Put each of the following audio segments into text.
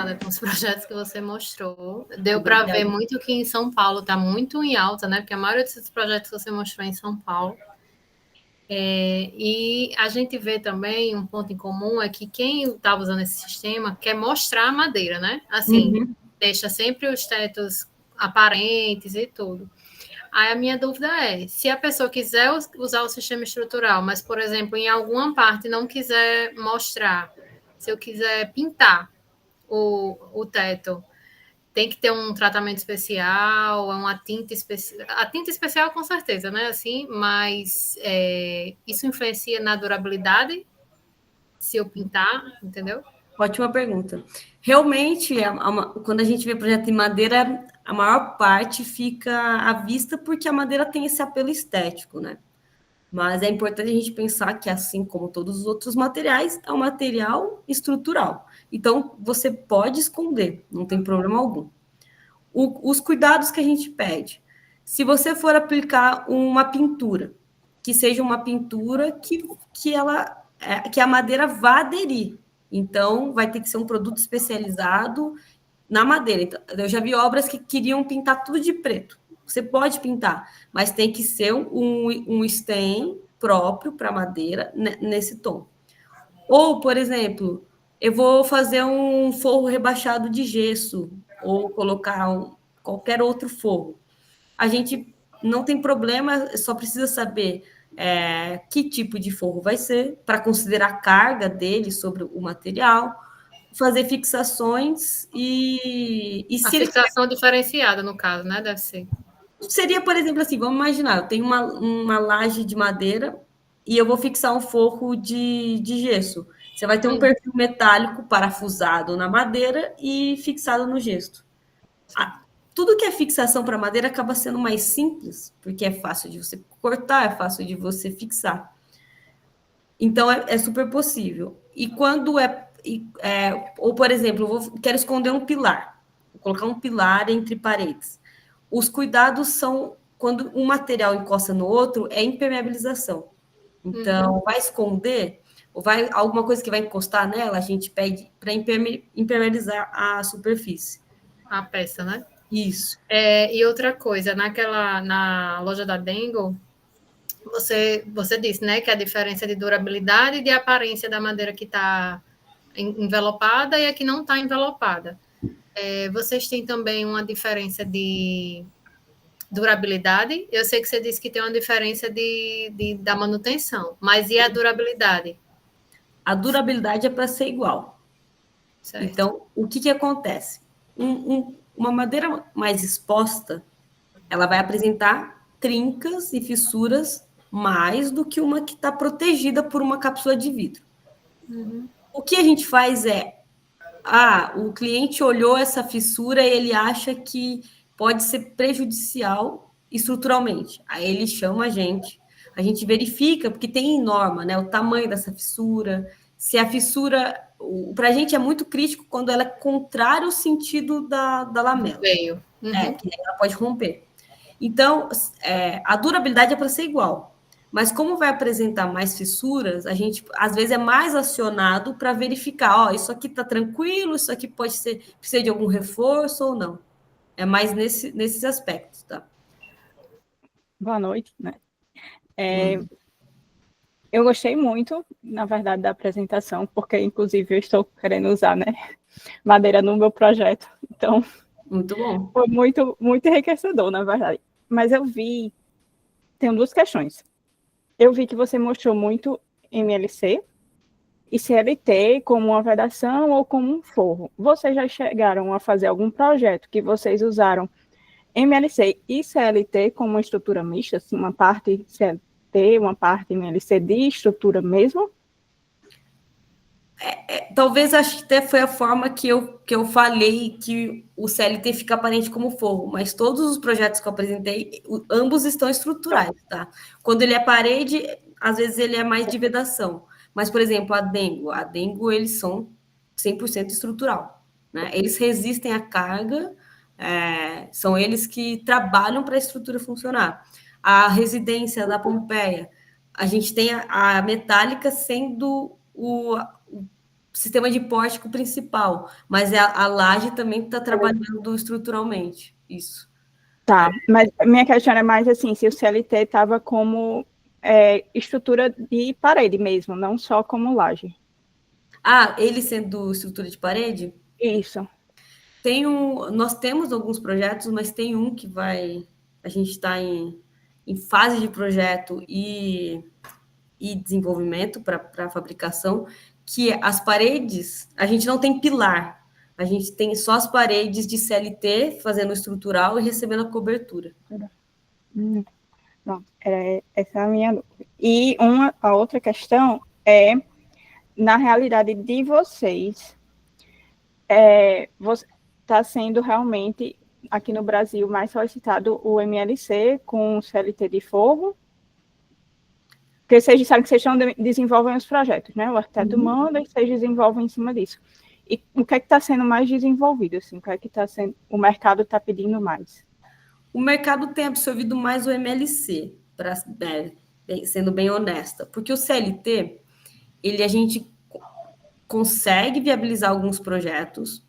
impressionada com os projetos que você mostrou. Deu para ver muito que em São Paulo está muito em alta, né? Porque a maioria desses projetos que você mostrou é em São Paulo. E a gente vê também um ponto em comum é que quem estava usando esse sistema quer mostrar a madeira, né? Assim, deixa sempre os tetos aparentes e tudo. Aí a minha dúvida é, se a pessoa quiser usar o sistema estrutural, mas, por exemplo, em alguma parte não quiser mostrar, se eu quiser pintar o teto, tem que ter um tratamento especial, uma tinta especial. A tinta especial, com certeza, né? Assim, mas isso influencia na durabilidade se eu pintar, entendeu? Ótima pergunta. Realmente, quando a gente vê projeto em madeira, a maior parte fica à vista porque a madeira tem esse apelo estético, né? Mas é importante a gente pensar que, assim como todos os outros materiais, é um material estrutural. Então, você pode esconder, não tem problema algum. Os cuidados que a gente pede. Se você for aplicar uma pintura, que seja uma pintura que a madeira vá aderir. Então, vai ter que ser um produto especializado na madeira. Então, eu já vi obras que queriam pintar tudo de preto. Você pode pintar, mas tem que ser um stain próprio para madeira nesse tom. Ou, por exemplo, eu vou fazer um forro rebaixado de gesso, ou colocar qualquer outro forro. A gente não tem problema, só precisa saber que tipo de forro vai ser, para considerar a carga dele sobre o material, fazer fixações A se ele fixação diferenciada, no caso, né? Deve ser. seria, por exemplo, assim, vamos imaginar, eu tenho uma laje de madeira e eu vou fixar um forro de gesso. Você vai ter um perfil metálico parafusado na madeira e fixado no gesso. Tudo que é fixação para madeira acaba sendo mais simples, porque é fácil de você cortar, é fácil de você fixar. Então, é super possível. E quando ou, por exemplo, quero esconder um pilar, vou colocar um pilar entre paredes. Os cuidados são, quando um material encosta no outro, é impermeabilização. Então, vai esconder, ou vai alguma coisa que vai encostar nela, a gente pede para impermeabilizar a superfície. A peça, né? Isso. E outra coisa, na loja da Dengo, você disse, né, que a diferença de durabilidade e de aparência da madeira que está envelopada e a que não está envelopada. Vocês têm também uma diferença de durabilidade? Eu sei que você disse que tem uma diferença da manutenção, mas e a durabilidade? A durabilidade é para ser igual. Certo. Então, o que acontece? Uma madeira mais exposta, ela vai apresentar trincas e fissuras mais do que uma que está protegida por uma cápsula de vidro. O que a gente faz o cliente olhou essa fissura e ele acha que pode ser prejudicial estruturalmente. Aí ele chama a gente verifica, porque tem norma, né? O tamanho dessa fissura, se a fissura. Para a gente é muito crítico quando ela é contrária ao sentido da lamela. Veio. Que ela pode romper. Então, a durabilidade é para ser igual. Mas como vai apresentar mais fissuras, a gente às vezes é mais acionado para verificar, isso aqui está tranquilo, isso aqui precisa de algum reforço ou não. É mais nesses aspectos, tá? Boa noite, né? Eu gostei muito, na verdade, da apresentação, porque inclusive eu estou querendo usar, né, madeira no meu projeto. Então, muito bom. Foi muito, muito enriquecedor, na verdade. Mas tenho duas questões. Eu vi que você mostrou muito MLC e CLT como uma vedação ou como um forro. Vocês já chegaram a fazer algum projeto que vocês usaram MLC e CLT como uma estrutura mista, assim, uma parte CLT, uma parte MLC de estrutura mesmo? Talvez acho que até foi a forma que eu falei que o CLT fica aparente como forro, mas todos os projetos que eu apresentei, ambos estão estruturais, tá? Quando ele é parede, às vezes ele é mais de vedação. Mas, por exemplo, a Dengo eles são 100% estrutural, né? Eles resistem à carga, são eles que trabalham para a estrutura funcionar. A residência da Pompeia, a gente tem a metálica sendo sistema de pórtico principal, mas a laje também está trabalhando estruturalmente, isso. Tá, mas minha questão é mais assim, se o CLT estava como estrutura de parede mesmo, não só como laje. Ah, ele sendo estrutura de parede? Isso. Nós temos alguns projetos, mas tem um que a gente está em fase de projeto e desenvolvimento para fabricação, que as paredes, a gente não tem pilar, a gente tem só as paredes de CLT fazendo estrutural e recebendo a cobertura. Não, essa é a minha dúvida. E a outra questão na realidade de vocês, está sendo realmente, aqui no Brasil, mais solicitado o MLC com o CLT de forro, porque vocês disseram que vocês desenvolvem os projetos, né? O arquiteto manda e vocês desenvolvem em cima disso. E o que é que está sendo mais desenvolvido? Assim? O que é que o mercado está pedindo mais? O mercado tem absorvido mais o MLC, sendo bem honesta, porque o CLT, a gente consegue viabilizar alguns projetos,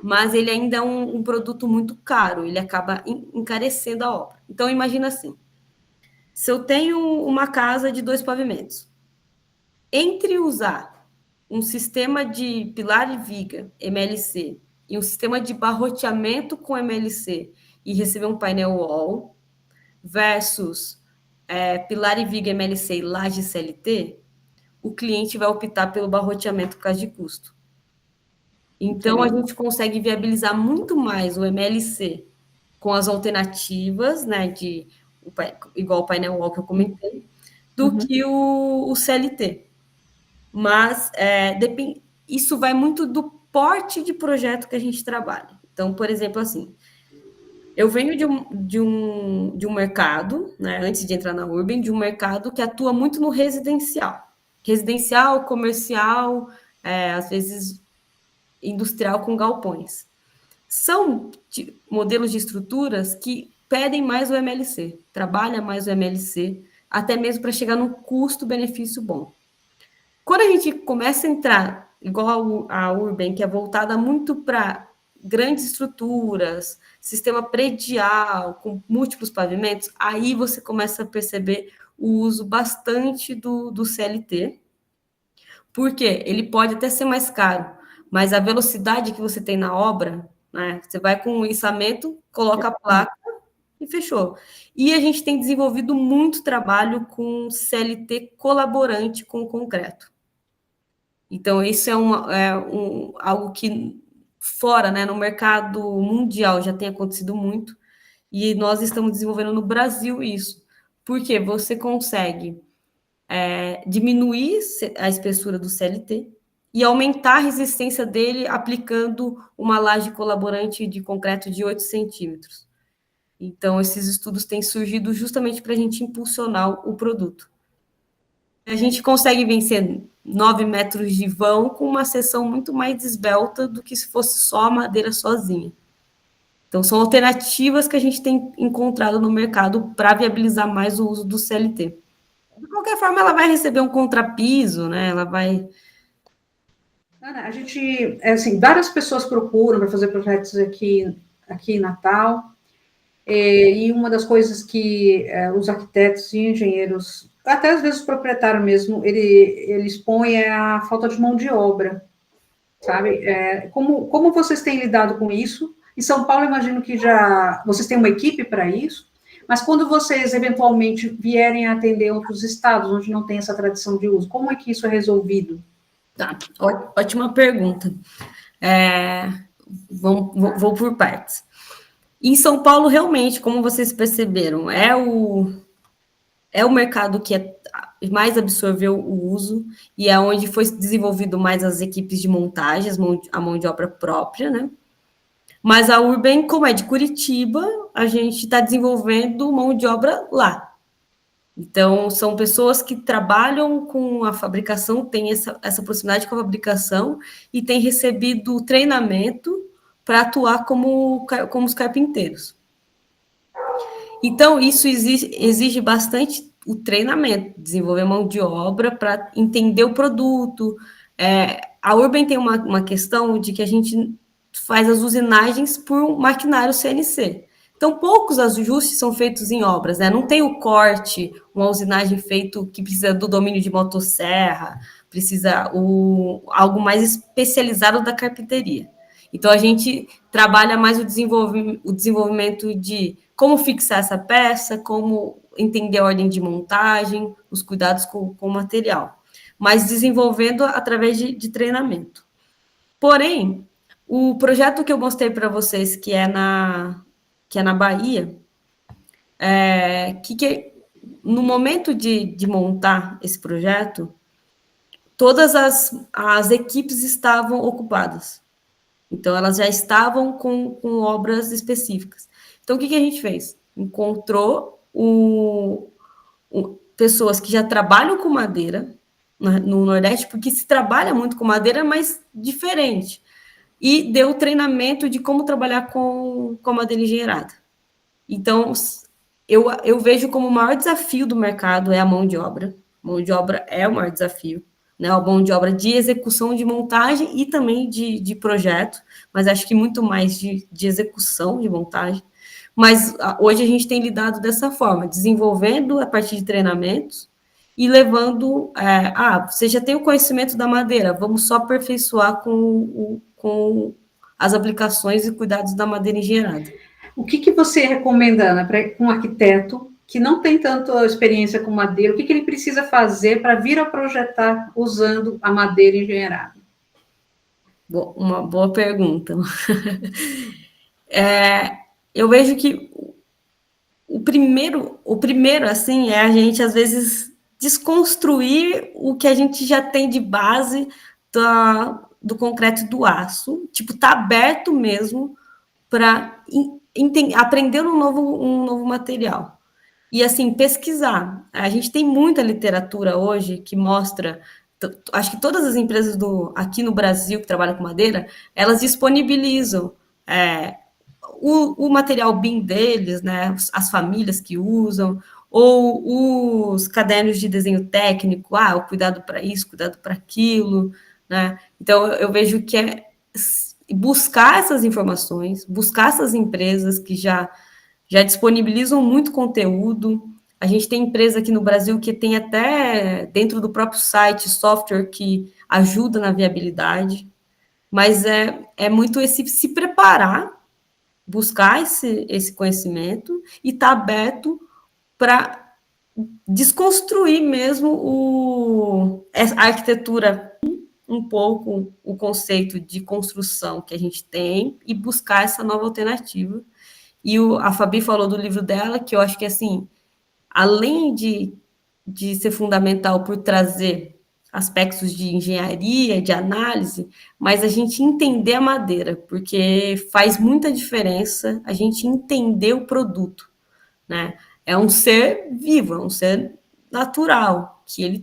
mas ele ainda é um produto muito caro, ele acaba encarecendo a obra. Então, imagina assim, se eu tenho uma casa de 2 pavimentos, entre usar um sistema de pilar e viga, MLC, e um sistema de barroteamento com MLC e receber um painel wall, versus pilar e viga MLC e laje CLT, o cliente vai optar pelo barroteamento por causa de custo. Então, a gente consegue viabilizar muito mais o MLC com as alternativas, né, igual o painel wall que eu comentei, do que o CLT. Mas isso vai muito do porte de projeto que a gente trabalha. Então, por exemplo, assim, eu venho de um mercado, né, antes de entrar na Urban, de um mercado que atua muito no residencial. Residencial, comercial, às vezes industrial com galpões. São modelos de estruturas que pedem mais o MLC, trabalha mais o MLC, até mesmo para chegar num custo-benefício bom. Quando a gente começa a entrar, igual a Urban, que é voltada muito para grandes estruturas, sistema predial, com múltiplos pavimentos, aí você começa a perceber o uso bastante do CLT, porque ele pode até ser mais caro, mas a velocidade que você tem na obra, né, você vai com o içamento, coloca a placa e fechou. E a gente tem desenvolvido muito trabalho com CLT colaborante com o concreto. Então, isso algo que fora, né, no mercado mundial já tem acontecido muito, e nós estamos desenvolvendo no Brasil isso, porque você consegue diminuir a espessura do CLT e aumentar a resistência dele aplicando uma laje colaborante de concreto de 8 centímetros. Então, esses estudos têm surgido justamente para a gente impulsionar o produto. A gente consegue vencer 9 metros de vão com uma seção muito mais esbelta do que se fosse só a madeira sozinha. Então, são alternativas que a gente tem encontrado no mercado para viabilizar mais o uso do CLT. De qualquer forma, ela vai receber um contrapiso, né? Ela vai... Ana, a gente, assim, várias pessoas procuram para fazer projetos aqui em Natal, e uma das coisas que os arquitetos e engenheiros, até às vezes o proprietário mesmo, ele expõe a falta de mão de obra, sabe? Como vocês têm lidado com isso? Em São Paulo, imagino que vocês têm uma equipe para isso, mas quando vocês eventualmente vierem a atender outros estados onde não tem essa tradição de uso, como é que isso é resolvido? Tá, ótima pergunta. Vou por partes. Em São Paulo, realmente, como vocês perceberam, é o mercado que mais absorveu o uso e é onde foi desenvolvido mais as equipes de montagem, a mão de obra própria, né? Mas a Urban, como é de Curitiba, a gente está desenvolvendo mão de obra lá. Então, são pessoas que trabalham com a fabricação, têm essa proximidade com a fabricação e têm recebido treinamento para atuar como os carpinteiros. Então, isso exige bastante o treinamento, desenvolver mão de obra para entender o produto, a Urban tem uma questão de que a gente faz as usinagens por maquinário CNC. Então, poucos ajustes são feitos em obras, né? Não tem o corte, uma usinagem feito que precisa do domínio de motosserra, precisa algo mais especializado da carpinteria. Então, a gente trabalha mais o desenvolvimento de como fixar essa peça, como entender a ordem de montagem, os cuidados com o material, mas desenvolvendo através de treinamento. Porém, o projeto que eu mostrei para vocês, que é na Bahia, no momento de montar esse projeto, todas as equipes estavam ocupadas. Então, elas já estavam com obras específicas. Então, o que a gente fez? Encontrou pessoas que já trabalham com madeira no Nordeste, porque se trabalha muito com madeira, mas diferente. E deu treinamento de como trabalhar com madeira engenheirada. Então, eu vejo como o maior desafio do mercado é a mão de obra. A mão de obra é o maior desafio, né? A mão de obra de execução de montagem e também de projeto, mas acho que muito mais de execução de montagem. Mas hoje a gente tem lidado dessa forma, desenvolvendo a partir de treinamentos e levando... você já tem o conhecimento da madeira, vamos só aperfeiçoar com as aplicações e cuidados da madeira engenheirada. O que você recomenda, Ana, para um arquiteto que não tem tanta experiência com madeira, o que ele precisa fazer para vir a projetar usando a madeira engenheirada? Uma boa pergunta. Eu vejo que o primeiro, assim, é a gente, às vezes, desconstruir o que a gente já tem de base do concreto e do aço. Tipo, tá aberto mesmo para aprender um novo material. E, assim, pesquisar. A gente tem muita literatura hoje que mostra... Acho que todas as empresas aqui no Brasil que trabalham com madeira, elas disponibilizam o material BIM deles, né, as famílias que usam, ou os cadernos de desenho técnico, o cuidado para isso, cuidado para aquilo, né? Então, eu vejo que é buscar essas informações, buscar essas empresas que já disponibilizam muito conteúdo. A gente tem empresa aqui no Brasil que tem até dentro do próprio site software que ajuda na viabilidade, mas é muito se preparar, buscar esse conhecimento e estar aberto para desconstruir mesmo a arquitetura, um pouco o conceito de construção que a gente tem e buscar essa nova alternativa. E a Fabi falou do livro dela, que eu acho que, assim, além de ser fundamental por trazer aspectos de engenharia, de análise, mas a gente entender a madeira, porque faz muita diferença a gente entender o produto, né? É um ser vivo, é um ser natural, que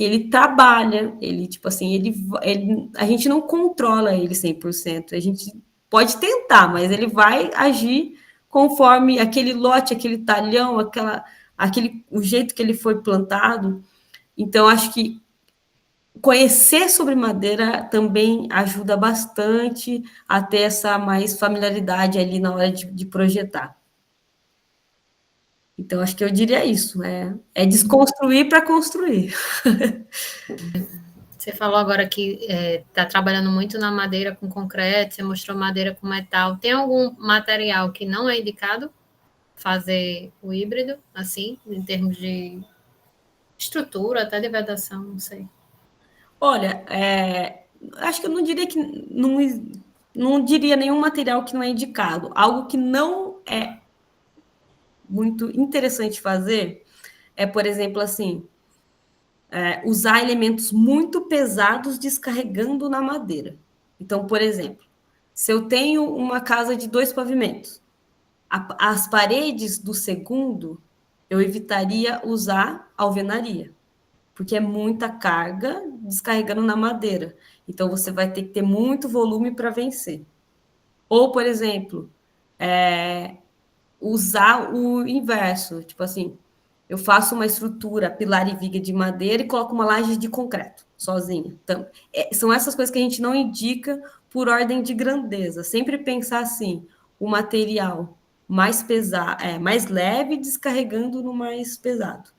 ele trabalha, ele, tipo assim, a gente não controla ele 100%, a gente pode tentar, mas ele vai agir conforme aquele lote, aquele talhão, o jeito que ele foi plantado. Então, acho que conhecer sobre madeira também ajuda bastante a ter essa mais familiaridade ali na hora de projetar. Então, acho que eu diria isso, é desconstruir para construir. Você falou agora que está trabalhando muito na madeira com concreto, você mostrou madeira com metal. Tem algum material que não é indicado fazer o híbrido, assim, em termos de estrutura, até de vedação, não sei? Olha, acho que eu não diria que... Não diria nenhum material que não é indicado. Algo que não é muito interessante fazer é, por exemplo, assim, usar elementos muito pesados descarregando na madeira. Então, por exemplo, se eu tenho uma casa de 2 pavimentos, as paredes do segundo, eu evitaria usar alvenaria, porque é muita carga descarregando na madeira. Então, você vai ter que ter muito volume para vencer. Ou, por exemplo, usar o inverso, tipo assim, eu faço uma estrutura, pilar e viga de madeira e coloco uma laje de concreto. sozinha. Então, são essas coisas que a gente não indica por ordem de grandeza. Sempre pensar assim, o material mais pesado, mais leve, descarregando no mais pesado.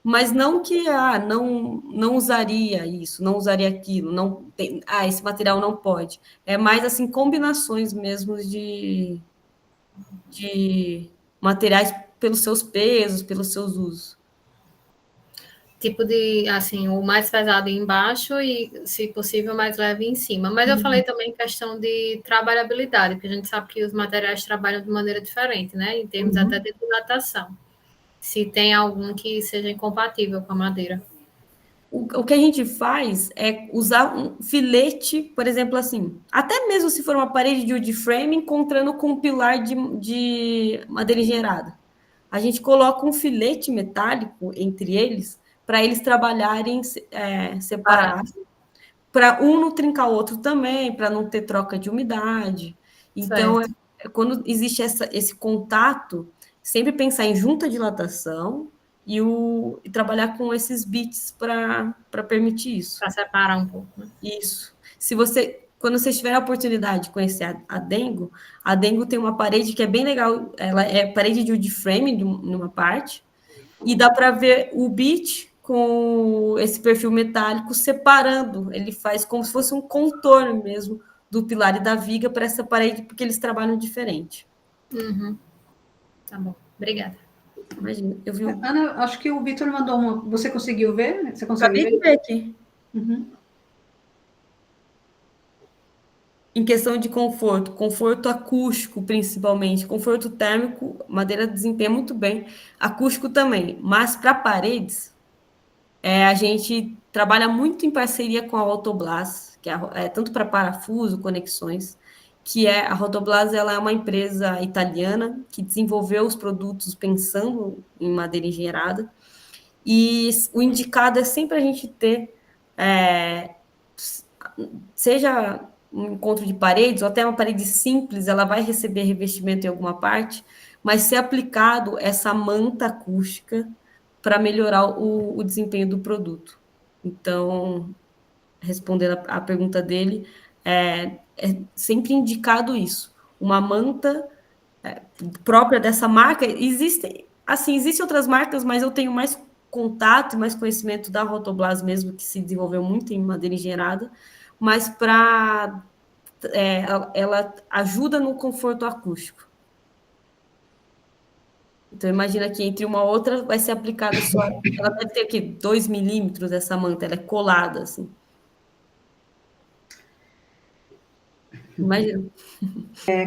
Mas não que não usaria isso, não usaria aquilo, não tem, esse material não pode. É mais assim combinações mesmo de materiais pelos seus pesos, pelos seus usos. Tipo de, assim, o mais pesado embaixo e, se possível, mais leve em cima. Mas eu falei também questão de trabalhabilidade, porque a gente sabe que os materiais trabalham de maneira diferente, né? Em termos até de dilatação. Se tem algum que seja incompatível com a madeira. O que a gente faz é usar um filete, por exemplo, assim, até mesmo se for uma parede de wood frame encontrando com um pilar de madeira engenheirada. A gente coloca um filete metálico entre eles para eles trabalharem separados, para um não trincar o outro também, para não ter troca de umidade. Então, quando existe esse contato, sempre pensar em junta de dilatação e trabalhar com esses bits para permitir isso. Para separar um pouco. Né? Isso. Quando você tiver a oportunidade de conhecer a Dengo tem uma parede que é bem legal, ela é parede de wood frame numa parte, e dá para ver o bit com esse perfil metálico separando, ele faz como se fosse um contorno mesmo do pilar e da viga para essa parede, porque eles trabalham diferente. Uhum. Tá bom, obrigada. Imagina, eu vi Ana, acho que o Vitor mandou uma. Você conseguiu ver? Você consegue ver aqui. Uhum. Em questão de conforto acústico, principalmente, conforto térmico, madeira desempenha muito bem, acústico também, mas para paredes, a gente trabalha muito em parceria com a Rotoblas, que é tanto para parafuso, conexões, que a Rotoblas, ela é uma empresa italiana que desenvolveu os produtos pensando em madeira engenheirada, e o indicado é sempre a gente ter, seja um encontro de paredes, ou até uma parede simples, ela vai receber revestimento em alguma parte, mas ser aplicado essa manta acústica para melhorar o desempenho do produto. Então, respondendo a pergunta dele, é sempre indicado isso. Uma manta própria dessa marca, existem outras marcas, mas eu tenho mais contato e mais conhecimento da Rotoblas mesmo, que se desenvolveu muito em madeira engenheirada, mas ela ajuda no conforto acústico. Então, imagina que entre uma outra vai ser aplicada só. Ela deve ter aqui 2 milímetros essa manta, ela é colada, assim. Imagina.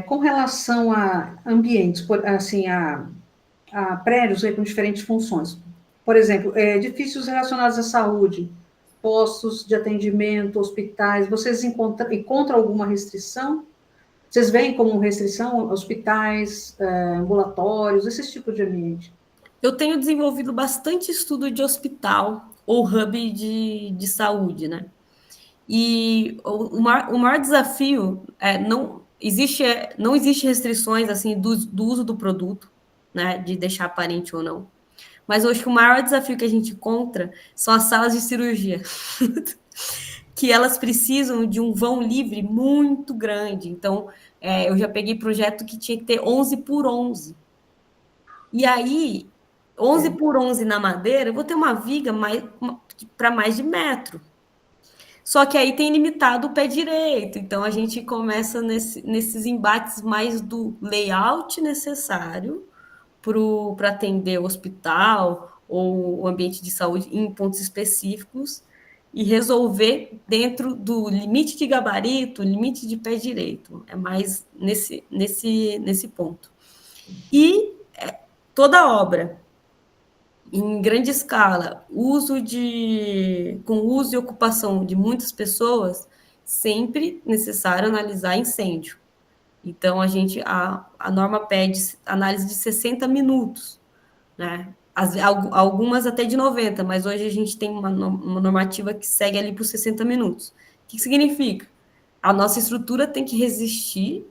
Com relação a ambientes, assim, a prédios com diferentes funções. Por exemplo, edifícios relacionados à saúde, postos de atendimento, hospitais, vocês encontram alguma restrição? Vocês veem como restrição hospitais, ambulatórios, esse tipo de ambiente? Eu tenho desenvolvido bastante estudo de hospital ou hub de saúde, né? E o maior desafio não existe restrições assim do uso do produto, né? De deixar aparente ou não. Mas hoje o maior desafio que a gente encontra são as salas de cirurgia. Que elas precisam de um vão livre muito grande. Então, eu já peguei projeto que tinha que ter 11 por 11. E aí, 11 por 11 na madeira, eu vou ter uma viga para mais de metro. Só que aí tem limitado o pé direito. Então, a gente começa nesses embates mais do layout necessário para atender o hospital ou o ambiente de saúde em pontos específicos e resolver dentro do limite de gabarito, limite de pé direito. É mais nesse ponto. E toda obra, em grande escala, com uso e ocupação de muitas pessoas, sempre necessário analisar incêndio. Então, a norma pede análise de 60 minutos, né? Algumas até de 90, mas hoje a gente tem uma normativa que segue ali por 60 minutos. O que significa? A nossa estrutura tem que resistir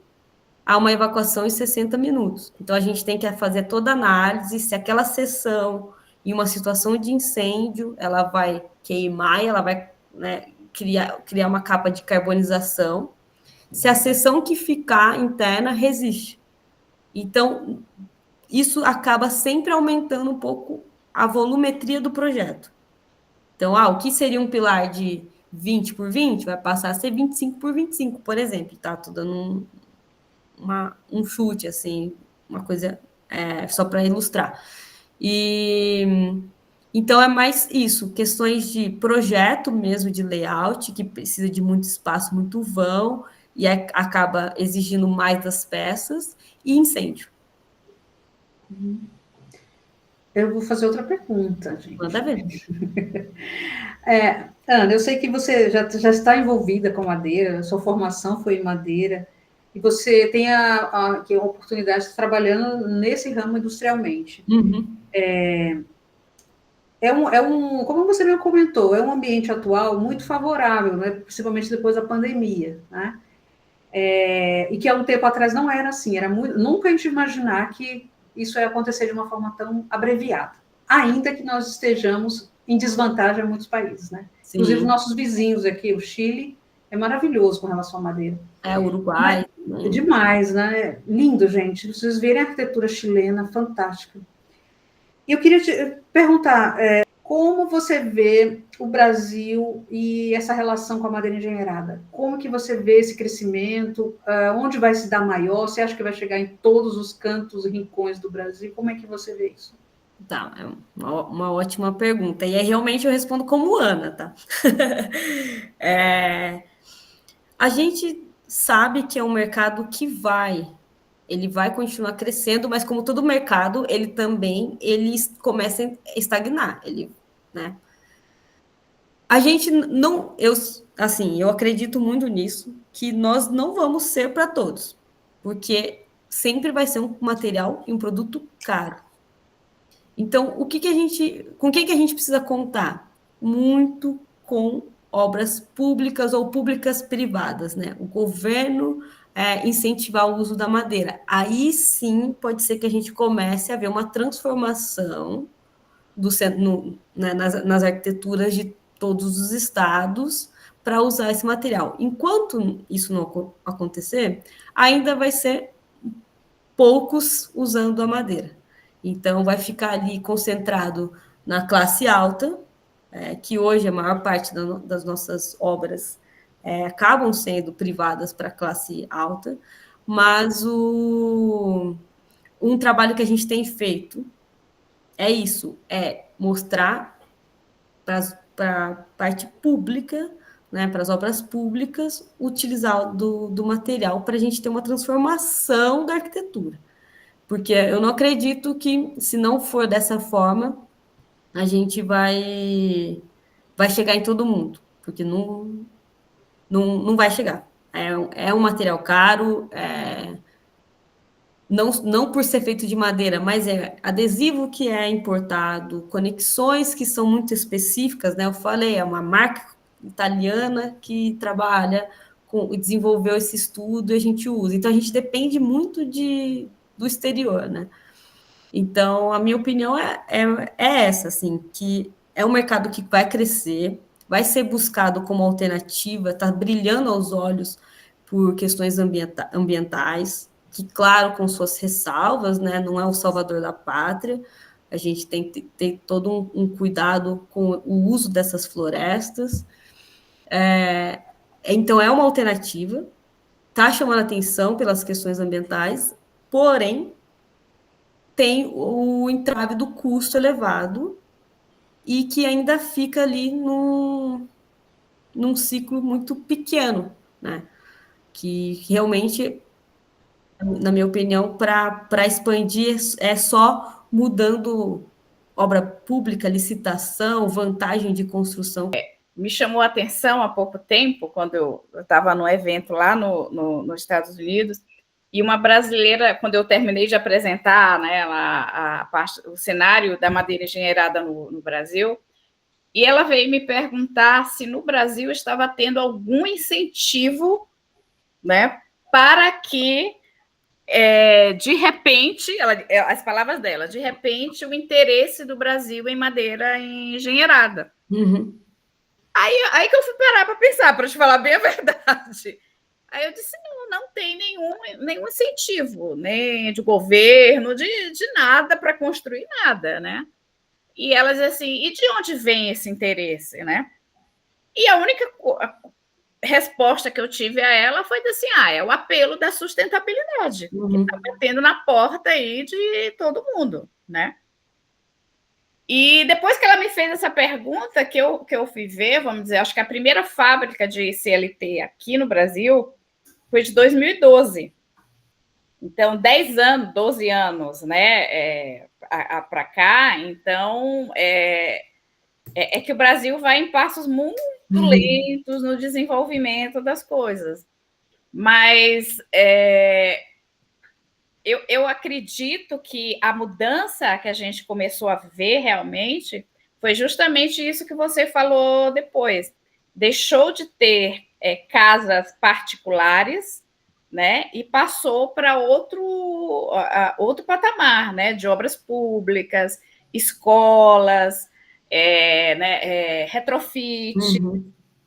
a uma evacuação em 60 minutos. Então, a gente tem que fazer toda a análise se aquela seção, em uma situação de incêndio, ela vai queimar e ela vai né, criar uma capa de carbonização, se a seção que ficar interna resiste. Então, isso acaba sempre aumentando um pouco a volumetria do projeto. Então, o que seria um pilar de 20 por 20 vai passar a ser 25 por 25, por exemplo, tá? Tô dando um chute, assim, uma coisa só para ilustrar. Então, é mais isso, questões de projeto mesmo, de layout, que precisa de muito espaço, muito vão, e acaba exigindo mais das peças, e incêndio. Eu vou fazer outra pergunta, gente. Manda ver. Ana, eu sei que você já está envolvida com madeira, sua formação foi em madeira, e você tem aqui a oportunidade de estar trabalhando nesse ramo industrialmente. Uhum. Como você mesmo comentou, é um ambiente atual muito favorável, né? Principalmente depois da pandemia, né? E que há um tempo atrás não era assim, nunca a gente imaginar que isso ia acontecer de uma forma tão abreviada, ainda que nós estejamos em desvantagem em muitos países, né? Sim. Inclusive nossos vizinhos aqui, o Chile, é maravilhoso com relação à madeira. O Uruguai. É demais, né? Lindo, gente. Vocês verem a arquitetura chilena, fantástica. E eu queria te perguntar, como você vê o Brasil e essa relação com a madeira engenheirada? Como que você vê esse crescimento? Onde vai se dar maior? Você acha que vai chegar em todos os cantos e rincões do Brasil? Como é que você vê isso? Tá, é uma ótima pergunta. E realmente eu respondo como Ana, tá? A gente sabe que é um mercado que ele vai continuar crescendo, mas como todo mercado, ele começa a estagnar, né? A gente não, eu acredito muito nisso, que nós não vamos ser para todos, porque sempre vai ser um material e um produto caro. Então, com que a gente precisa contar? Muito com obras públicas ou públicas privadas, né? O governo incentivar o uso da madeira. Aí sim pode ser que a gente comece a ver uma transformação nas arquiteturas de todos os estados para usar esse material. Enquanto isso não acontecer, ainda vai ser poucos usando a madeira. Então, vai ficar ali concentrado na classe alta, que hoje a maior parte das nossas obras acabam sendo privadas para a classe alta, mas um trabalho que a gente tem feito é mostrar para a parte pública, né, para as obras públicas, utilizar do material para a gente ter uma transformação da arquitetura. Porque eu não acredito que, se não for dessa forma, a gente vai chegar em todo mundo, porque não vai chegar. É um material caro, não por ser feito de madeira, mas é adesivo que é importado, conexões que são muito específicas, né? Eu falei, é uma marca italiana que trabalha e desenvolveu esse estudo e a gente usa. Então, a gente depende muito do exterior, né? Então, a minha opinião é essa, assim, que é um mercado que vai crescer, vai ser buscado como alternativa, está brilhando aos olhos por questões ambientais, que, claro, com suas ressalvas, né, não é o salvador da pátria, a gente tem que ter todo um cuidado com o uso dessas florestas. Então, é uma alternativa, está chamando a atenção pelas questões ambientais, porém, tem o entrave do custo elevado e que ainda fica ali num ciclo muito pequeno, né? Que realmente, na minha opinião, para expandir é só mudando obra pública, licitação, vantagem de construção. Me chamou a atenção há pouco tempo, quando eu estava num evento lá nos Estados Unidos, e uma brasileira, quando eu terminei de apresentar, né, o cenário da madeira engenheirada no Brasil, e ela veio me perguntar se no Brasil estava tendo algum incentivo, né, para que, de repente, as palavras dela, de repente, o interesse do Brasil em madeira engenheirada. Uhum. Aí que eu fui parar para pensar, para te falar bem a verdade. Aí eu disse, não tem nenhum incentivo, nem de governo, de nada para construir nada, né? E elas assim, e de onde vem esse interesse, né? E a única resposta que eu tive a ela foi assim, é o apelo da sustentabilidade, que está batendo na porta aí de todo mundo, né? E depois que ela me fez essa pergunta, que eu fui ver, vamos dizer, acho que a primeira fábrica de CLT aqui no Brasil foi de 2012. Então, 10 anos, 12 anos, né, para cá. Então, é que o Brasil vai em passos muito lentos no desenvolvimento das coisas. Mas eu acredito que a mudança que a gente começou a ver realmente foi justamente isso que você falou depois. Deixou de ter casas particulares, né, e passou para outro patamar, né, de obras públicas, escolas, retrofit,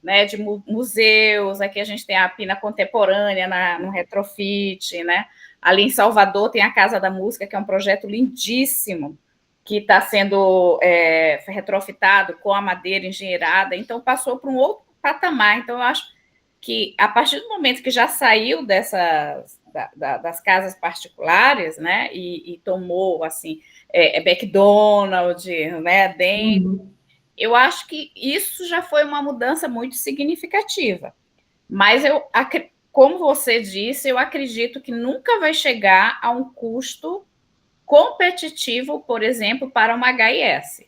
né, de museus. Aqui a gente tem a Pina Contemporânea no retrofit, né? Ali em Salvador tem a Casa da Música, que é um projeto lindíssimo, que está sendo retrofitado com a madeira engenheirada. Então, passou para um outro patamar. Então, eu acho que, a partir do momento que já saiu das casas particulares, né, e tomou, assim, McDonald's, né, dentro, eu acho que isso já foi uma mudança muito significativa. Mas como você disse, eu acredito que nunca vai chegar a um custo competitivo, por exemplo, para uma HIS.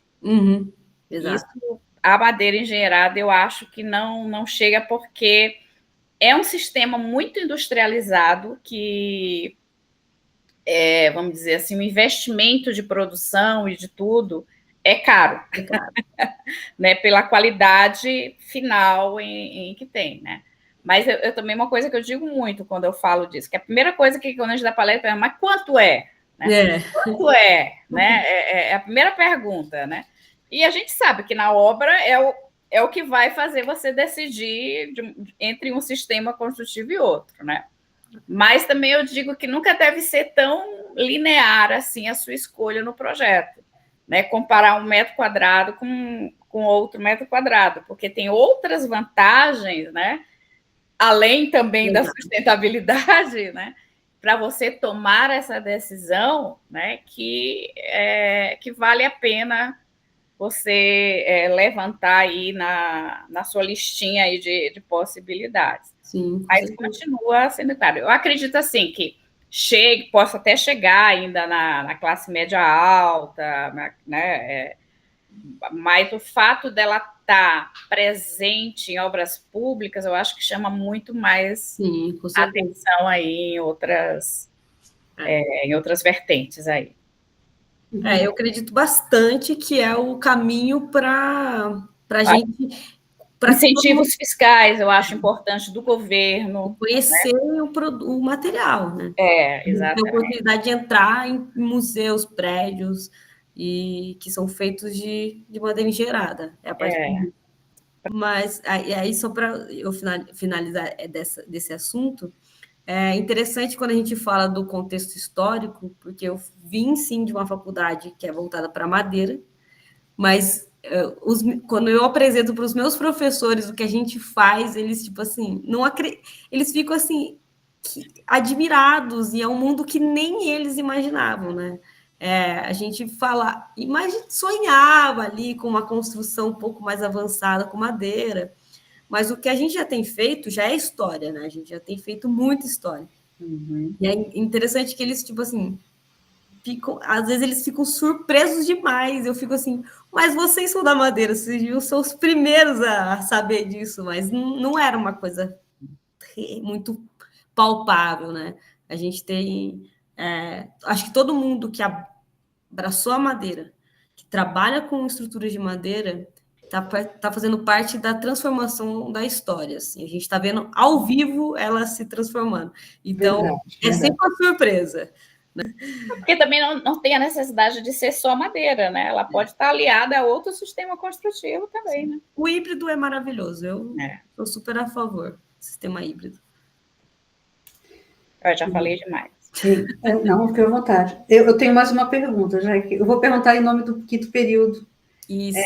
Exato. Isso, a madeira engenheirada, eu acho que não chega, porque é um sistema muito industrializado que, vamos dizer assim, o investimento de produção e de tudo é caro. Né, pela qualidade final em que tem, né? Mas eu também, uma coisa que eu digo muito quando eu falo disso, que a primeira coisa que quando a gente dá palestra é, mas quanto é? Né? Quanto é? Né? É a primeira pergunta, né? E a gente sabe que na obra é o que vai fazer você decidir entre um sistema construtivo e outro, né? Mas também eu digo que nunca deve ser tão linear assim a sua escolha no projeto, né? Comparar 1 metro quadrado com outro metro quadrado, porque tem outras vantagens, né? Além também da sustentabilidade, né? Para você tomar essa decisão, né? Que vale a pena você levantar aí na sua listinha aí de possibilidades. Sim, mas continua sendo claro. Eu acredito assim que possa até chegar ainda na classe média alta, né? Mas o fato dela estar presente em obras públicas, eu acho que chama muito mais atenção aí em outras vertentes aí. Eu acredito bastante que é o caminho para a gente... Incentivos fiscais, eu acho importante, do governo. Conhecer, né? o material, né? Exatamente. Ter a oportunidade de entrar em museus, prédios, e que são feitos de madeira engenheirada. É a parte Mas, aí só para eu finalizar desse assunto, é interessante quando a gente fala do contexto histórico, porque eu vim, sim, de uma faculdade que é voltada para madeira, mas quando eu apresento para os meus professores o que a gente faz, eles, tipo assim, eles ficam, assim, admirados, e é um mundo que nem eles imaginavam, né? A gente sonhava ali com uma construção um pouco mais avançada com madeira, mas o que a gente já tem feito já é história, né? A gente já tem feito muita história. E é interessante que eles, tipo assim, às vezes eles ficam surpresos demais. Eu fico assim, mas vocês são da madeira, vocês são os primeiros a saber disso, mas não era uma coisa muito palpável, né? A gente tem... acho que todo mundo que abraçou a madeira, que trabalha com estruturas de madeira, está fazendo parte da transformação da história. Assim. A gente está vendo ao vivo ela se transformando. Então, verdade. Sempre uma surpresa. Porque também não tem a necessidade de ser só madeira, né? Ela pode estar aliada a outro sistema construtivo também, né? O híbrido é maravilhoso, eu sou super a favor do sistema híbrido. Eu já falei demais. Sim. Não, fique à vontade. Eu tenho mais uma pergunta, já que eu vou perguntar em nome do quinto período. Isso.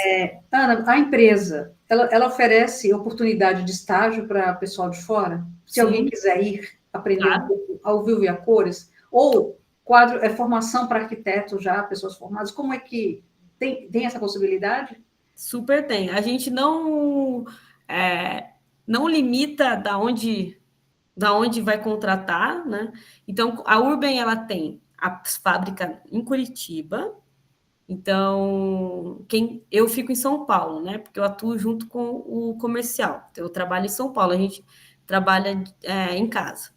Ana, a empresa, ela oferece oportunidade de estágio para pessoal de fora? Se alguém quiser ir aprender um pouco ao vivo e a cores? Ou quadro formação para arquitetos já, pessoas formadas? Como é que tem essa possibilidade? Super tem. A gente não limita da onde vai contratar, né? Então, a Urban, ela tem a fábrica em Curitiba. Então, eu fico em São Paulo, né? Porque eu atuo junto com o comercial. Então, eu trabalho em São Paulo, a gente trabalha em casa.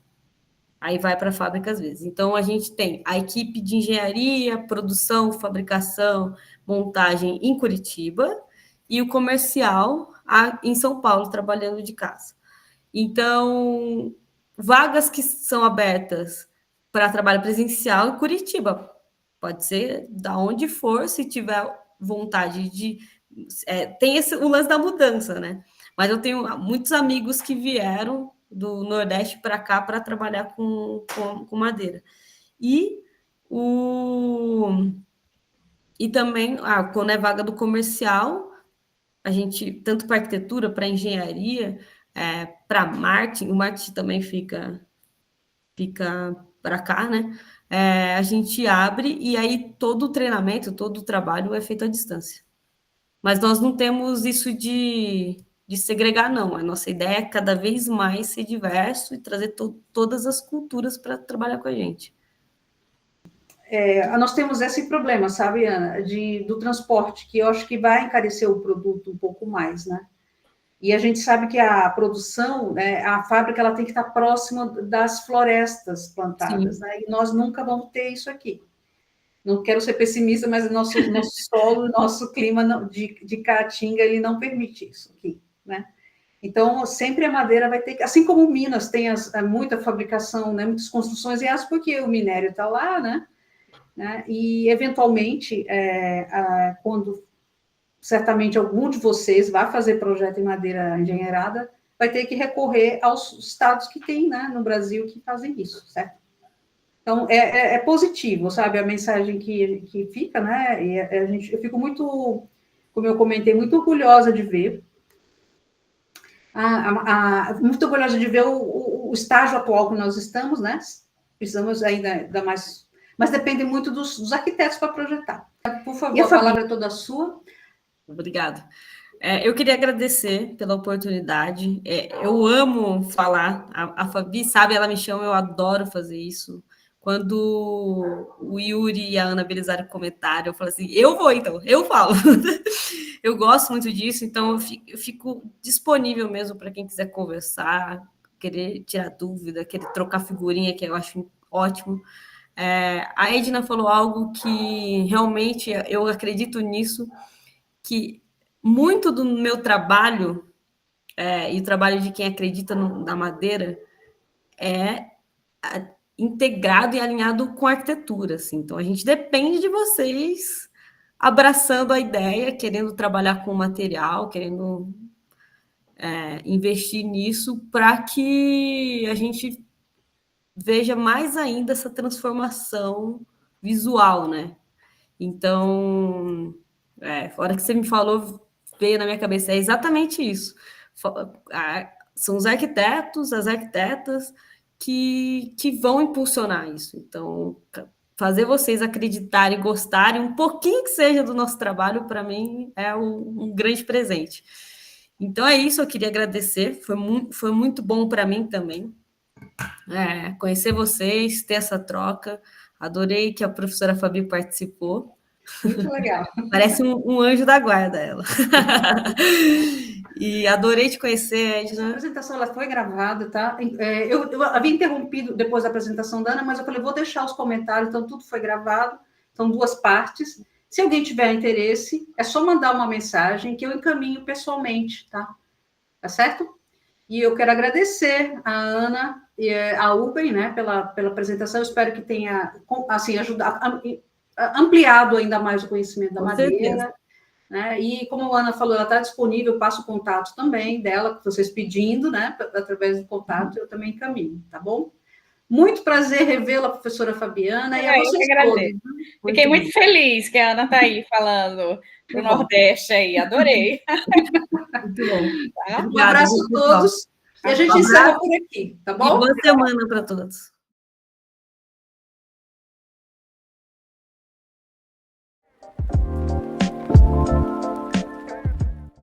Aí vai para a fábrica às vezes. Então, a gente tem a equipe de engenharia, produção, fabricação, montagem em Curitiba e o comercial em São Paulo, trabalhando de casa. Então, vagas que são abertas para trabalho presencial em Curitiba. Pode ser da onde for, se tiver vontade de... tem o lance da mudança, né? Mas eu tenho muitos amigos que vieram do Nordeste para cá para trabalhar com madeira. E também, quando é vaga do comercial, a gente, tanto para arquitetura, para engenharia, para marketing, o marketing também fica para cá, né? A gente abre e aí todo o treinamento, todo o trabalho é feito à distância. Mas nós não temos isso de segregar, não. A nossa ideia é cada vez mais ser diverso e trazer todas as culturas para trabalhar com a gente. Nós temos esse problema, sabe, Ana, do transporte, que eu acho que vai encarecer o produto um pouco mais, né? E a gente sabe que a produção, a fábrica, ela tem que estar próxima das florestas plantadas, né? E nós nunca vamos ter isso aqui. Não quero ser pessimista, mas o nosso solo, nosso clima de Caatinga, ele não permite isso aqui, né? Então, sempre a madeira vai ter que... Assim como Minas tem muita fabricação, né, muitas construções e aço, porque o minério está lá, né? E, eventualmente, quando certamente algum de vocês vai fazer projeto em madeira engenheirada, vai ter que recorrer aos estados que tem, né, no Brasil que fazem isso, certo? Então, é positivo, sabe, a mensagem que fica, né, e eu fico muito, como eu comentei, muito orgulhosa de ver, muito orgulhosa de ver o estágio atual que nós estamos, né, precisamos ainda mais, mas depende muito dos arquitetos para projetar. Por favor, a palavra é toda sua. Obrigada. Eu queria agradecer pela oportunidade. Eu amo falar. A Fabi sabe, ela me chama, eu adoro fazer isso. Quando o Yuri e a Ana Belisário comentaram, eu falei assim, eu vou então, eu falo. Eu gosto muito disso, então eu fico disponível mesmo para quem quiser conversar, querer tirar dúvida, querer trocar figurinha, que eu acho ótimo. A Edna falou algo que realmente eu acredito nisso, que muito do meu trabalho e o trabalho de quem acredita na madeira é integrado e alinhado com a arquitetura, assim. Então, a gente depende de vocês abraçando a ideia, querendo trabalhar com o material, querendo investir nisso para que a gente veja mais ainda essa transformação visual, né? Então, a hora que você me falou, veio na minha cabeça, é exatamente isso. São os arquitetos, as arquitetas que vão impulsionar isso. Então, fazer vocês acreditarem, gostarem, um pouquinho que seja do nosso trabalho, para mim, é um grande presente. Então, é isso, eu queria agradecer, foi muito bom para mim também, conhecer vocês, ter essa troca. Adorei que a professora Fabi participou. Muito legal. Parece um anjo da guarda, ela. E adorei te conhecer, Edna. A apresentação ela foi gravada, tá? Eu havia interrompido depois da apresentação da Ana, mas eu falei, vou deixar os comentários, então tudo foi gravado, são 2 partes. Se alguém tiver interesse, é só mandar uma mensagem que eu encaminho pessoalmente, tá? Tá certo? E eu quero agradecer a Ana e a Uben, né, pela apresentação. Eu espero que tenha, assim, ampliado ainda mais o conhecimento da madeira. Né? E como a Ana falou, ela está disponível, eu passo o contato também dela, vocês pedindo, né, através do contato, eu também encaminho, tá bom? Muito prazer revê-la, professora Fabiana, e a vocês todos. Fiquei muito feliz que a Ana está aí falando do Nordeste aí, adorei. Muito bom. Tá? Um abraço a todos, e a gente encerra por aqui, tá bom? E boa semana para todos.